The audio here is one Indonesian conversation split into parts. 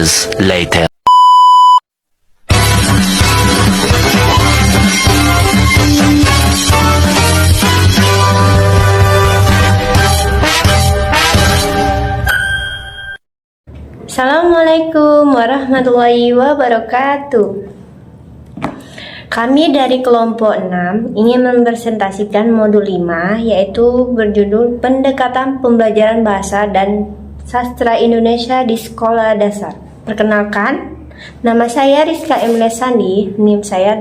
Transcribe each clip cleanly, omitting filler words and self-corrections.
years later. Assalamualaikum warahmatullahi wabarakatuh. Kami dari kelompok 6 ingin mempresentasikan modul 5, yaitu berjudul Pendekatan Pembelajaran Bahasa dan Sastra Indonesia di Sekolah Dasar. Perkenalkan, nama saya Rizka Emile Sandi, NIM saya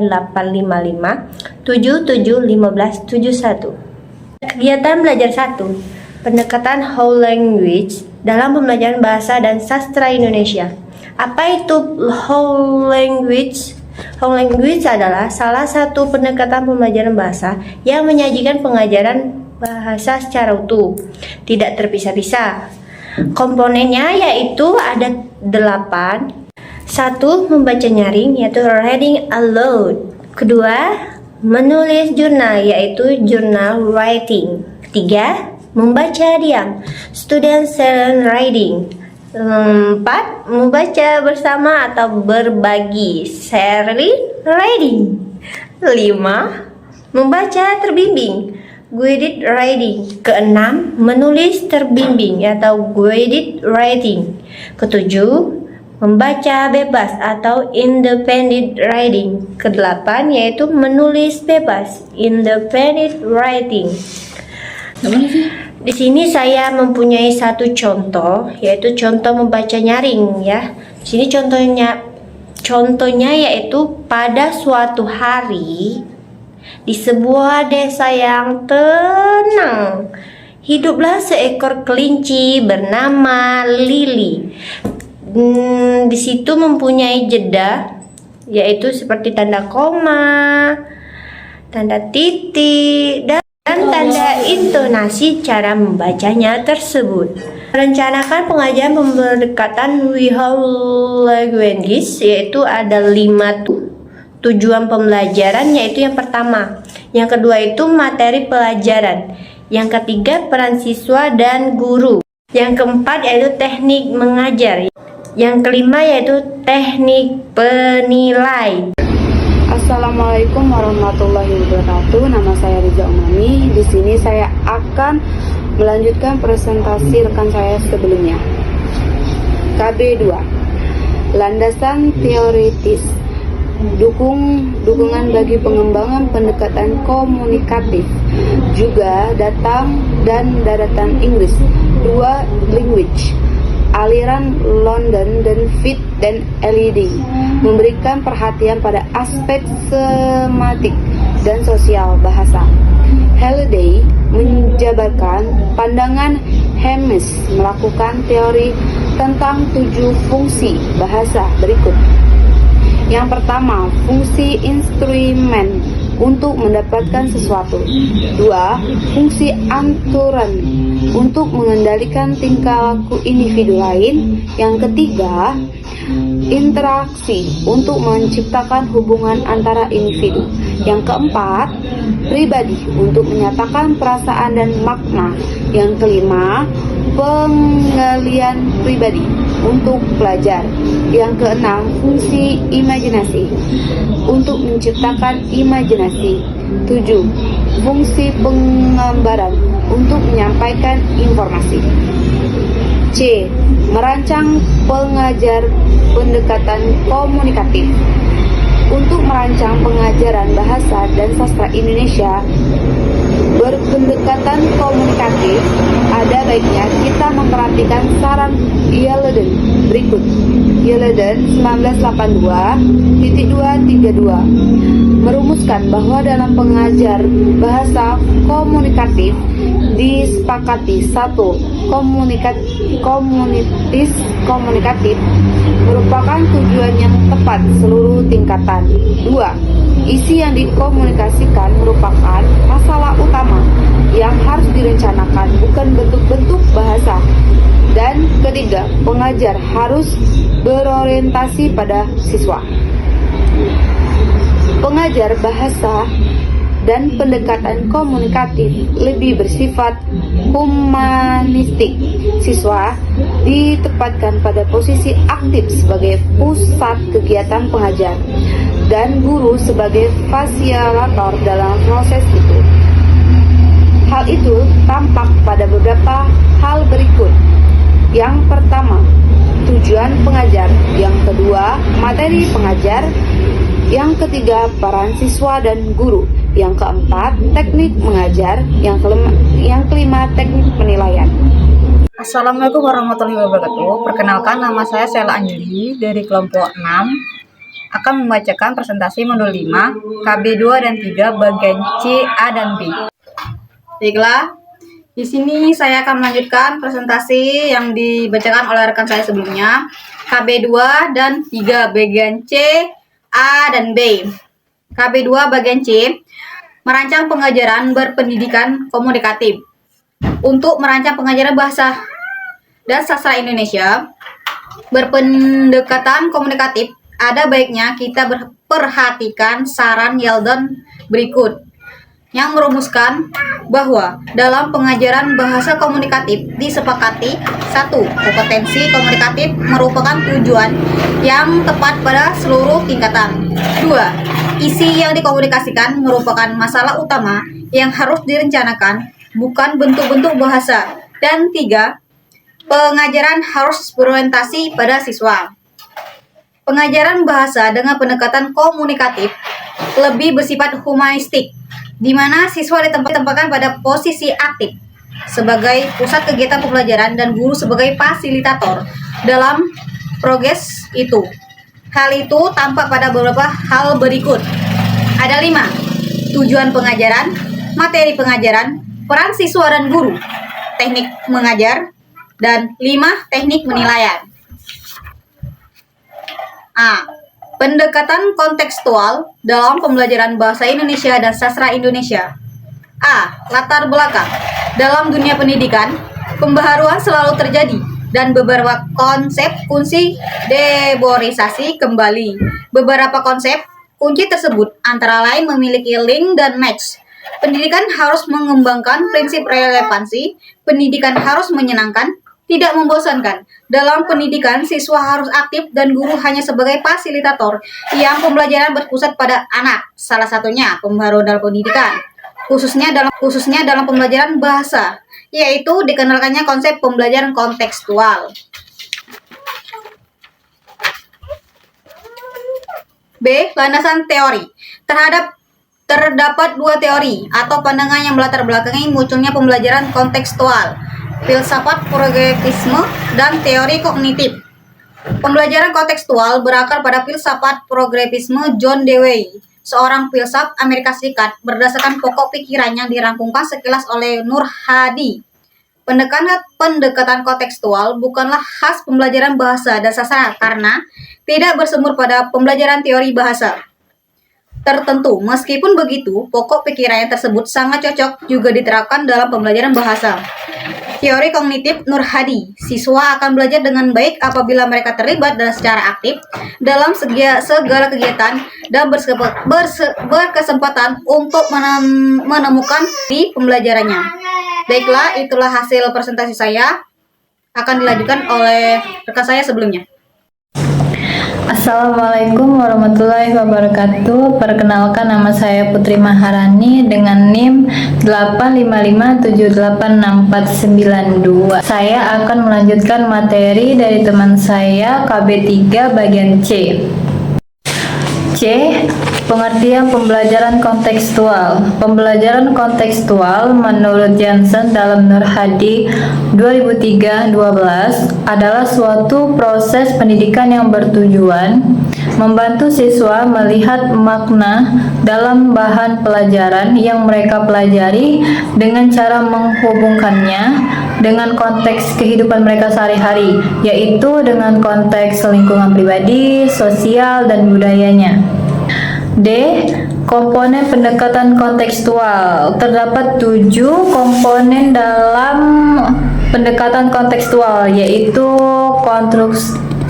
855771571. Kegiatan belajar 1, pendekatan whole language dalam pembelajaran bahasa dan sastra Indonesia. Apa itu whole language? Whole language adalah salah satu pendekatan pembelajaran bahasa yang menyajikan pengajaran bahasa secara utuh, tidak terpisah-pisah. Komponennya yaitu ada 8. 1. Membaca nyaring, yaitu reading aloud. 2. Menulis jurnal, yaitu journal writing. 3. Membaca diam, student silent reading. 4. Membaca bersama atau berbagi, sharing reading. 5. Membaca terbimbing, guided reading. 6. Menulis terbimbing atau guided writing. 7. Membaca bebas atau independent writing. 8. Yaitu menulis bebas, independent writing. Di sini saya mempunyai satu contoh, yaitu contoh membaca nyaring ya. Di sini contohnya yaitu pada suatu hari di sebuah desa yang tenang hiduplah seekor kelinci bernama Lili. Di situ mempunyai jeda, yaitu seperti tanda koma, tanda titik, dan tanda intonasi cara membacanya tersebut. Merencanakan pengajaran pendekatan whole language, yaitu ada 5 tujuan pembelajaran, yaitu yang pertama, yang kedua itu materi pelajaran, yang ketiga peran siswa dan guru, yang keempat yaitu teknik mengajar, yang kelima yaitu teknik penilai. Assalamualaikum warahmatullahi wabarakatuh. Nama saya Riza Umami. Di sini saya akan melanjutkan presentasi rekan saya sebelumnya. KB2. Landasan teoritis. Dukungan bagi pengembangan pendekatan komunikatif. Juga datang dan daratan Inggris. 2. Language. Aliran London dan Fit dan LED memberikan perhatian pada aspek sematik dan sosial bahasa. Halliday menjabarkan pandangan Hermes melakukan teori tentang 7 fungsi bahasa berikut. Yang pertama, fungsi instrumen untuk mendapatkan sesuatu. 2. Fungsi aturan untuk mengendalikan tingkah laku individu lain. Yang ketiga, interaksi untuk menciptakan hubungan antara individu. Yang keempat, pribadi untuk menyatakan perasaan dan makna. Yang kelima, penggalian pribadi untuk pelajar. Yang keenam, fungsi imajinasi untuk menciptakan imajinasi. 7. Fungsi penggambaran untuk menyampaikan informasi. C. Merancang pengajar pendekatan komunikatif. Untuk merancang pengajaran bahasa dan sastra Indonesia berpendekatan komunikatif, ada baiknya kita memperhatikan saran Yeleden berikut. Yeleden 1982-232 merumuskan bahwa dalam pengajar bahasa komunikatif disepakati 1. Komunikatif merupakan tujuan yang tepat seluruh tingkatan. 2. Isi yang dikomunikasikan merupakan masalah utama yang harus direncanakan, bukan bentuk-bentuk bahasa. Dan ketiga, pengajar harus berorientasi pada siswa. Pengajar bahasa dan pendekatan komunikatif lebih bersifat humanistik. Siswa ditempatkan pada posisi aktif sebagai pusat kegiatan pengajar dan guru sebagai fasilitator dalam proses itu. Hal itu tampak pada beberapa hal berikut. Yang pertama, tujuan pengajar. Yang kedua, materi pengajar. Yang ketiga, peran siswa dan guru. Yang keempat, teknik mengajar. Yang kelima, teknik penilaian. Assalamualaikum warahmatullahi wabarakatuh. Perkenalkan, nama saya Sela Anjeli dari kelompok 6. Akan membacakan presentasi modul 5, KB2 dan 3 bagian C, A, dan B. Baiklah, di sini saya akan melanjutkan presentasi yang dibacakan oleh rekan saya sebelumnya, KB2 dan 3 bagian C, A, dan B. KB2 bagian C, merancang pengajaran berpendidikan komunikatif. Untuk merancang pengajaran bahasa dan sastra Indonesia berpendekatan komunikatif, ada baiknya kita perhatikan saran Yeldon berikut yang merumuskan bahwa dalam pengajaran bahasa komunikatif disepakati 1. Kompetensi komunikatif merupakan tujuan yang tepat pada seluruh tingkatan. 2. Isi yang dikomunikasikan merupakan masalah utama yang harus direncanakan, bukan bentuk-bentuk bahasa. Dan 3. Pengajaran harus berorientasi pada siswa. Pengajaran bahasa dengan pendekatan komunikatif lebih bersifat humanistik, di mana siswa ditempatkan pada posisi aktif sebagai pusat kegiatan pembelajaran dan guru sebagai fasilitator dalam progres itu. Hal itu tampak pada beberapa hal berikut. Ada 5. Tujuan pengajaran, materi pengajaran, peran siswa dan guru, teknik mengajar, dan 5. Teknik penilaian. A. Pendekatan kontekstual dalam pembelajaran bahasa Indonesia dan sastra Indonesia. A. Latar belakang. Dalam dunia pendidikan, pembaharuan selalu terjadi dan beberapa konsep kunci deborisasi kembali. Beberapa konsep kunci tersebut antara lain memiliki link dan match. Pendidikan harus mengembangkan prinsip relevansi. Pendidikan harus menyenangkan, tidak membosankan. Dalam pendidikan, siswa harus aktif dan guru hanya sebagai fasilitator yang pembelajaran berpusat pada anak. Salah satunya pembaharuan dalam pendidikan, khususnya dalam pembelajaran bahasa, yaitu dikenalkannya konsep pembelajaran kontekstual. B. Landasan teori. Terdapat 2 teori atau pandangan yang melatar belakangi munculnya pembelajaran kontekstual: filsafat progresisme dan teori kognitif. Pembelajaran kontekstual berakar pada filsafat progresisme John Dewey, seorang filsuf Amerika Serikat, berdasarkan pokok pikiran yang dirangkumkan sekilas oleh Nur Hadi. Pendekatan kontekstual bukanlah khas pembelajaran bahasa dan sastra karena tidak bersumber pada pembelajaran teori bahasa tertentu. Meskipun begitu, pokok pikiran tersebut sangat cocok juga diterapkan dalam pembelajaran bahasa. Teori kognitif Nur Hadi, siswa akan belajar dengan baik apabila mereka terlibat dan secara aktif dalam segala kegiatan dan berkesempatan untuk menemukan di pembelajarannya. Baiklah, itulah hasil presentasi saya. Akan dilanjutkan oleh rekan saya sebelumnya. Assalamualaikum warahmatullahi wabarakatuh. Perkenalkan, nama saya Putri Maharani dengan NIM 855786492. Saya akan melanjutkan materi dari teman saya KB3 bagian C. C. Pengertian pembelajaran kontekstual. Pembelajaran kontekstual menurut Jansen dalam Nur Hadi 2003-12 adalah suatu proses pendidikan yang bertujuan membantu siswa melihat makna dalam bahan pelajaran yang mereka pelajari dengan cara menghubungkannya dengan konteks kehidupan mereka sehari-hari, yaitu dengan konteks lingkungan pribadi, sosial, dan budayanya. D. Komponen pendekatan kontekstual. Terdapat 7 komponen dalam pendekatan kontekstual, yaitu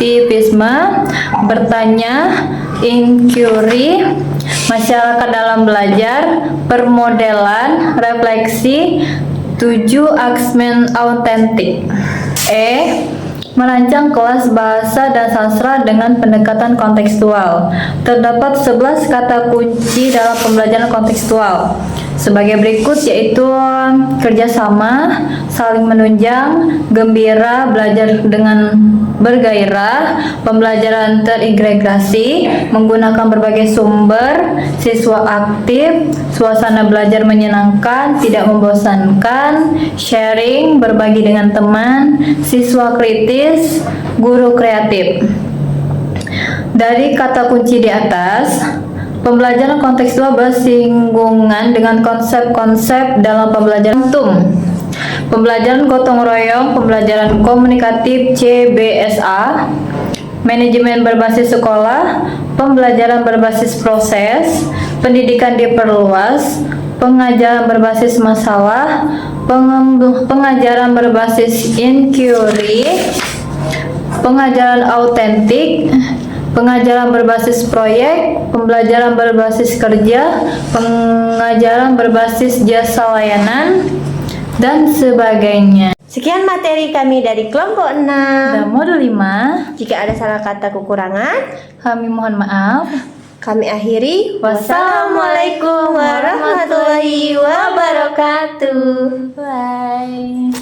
aktivisme, bertanya, inquiry, masyarakat dalam belajar, permodelan, refleksi, 7 asesmen autentik. Merancang kelas bahasa dan sastra dengan pendekatan kontekstual. Terdapat 11 kata kunci dalam pembelajaran kontekstual sebagai berikut, yaitu kerjasama, saling menunjang, gembira, belajar dengan bergairah, pembelajaran terintegrasi, menggunakan berbagai sumber, siswa aktif, suasana belajar menyenangkan, tidak membosankan, sharing, berbagi dengan teman, siswa kritis, guru kreatif. Dari kata kunci di atas, pembelajaran kontekstual bersinggungan dengan konsep-konsep dalam pembelajaran pembelajaran gotong royong, pembelajaran komunikatif CBSA, manajemen berbasis sekolah, pembelajaran berbasis proses, pendidikan diperluas, pengajaran berbasis masalah, pengajaran berbasis inquiry, pengajaran autentik, pengajaran berbasis proyek, pembelajaran berbasis kerja, pengajaran berbasis jasa layanan, dan sebagainya. Sekian materi kami dari kelompok 6. Dan modul 5, Jika ada salah kata kekurangan, kami mohon maaf. kami akhiri. Wassalamualaikum warahmatullahi wabarakatuh. Bye.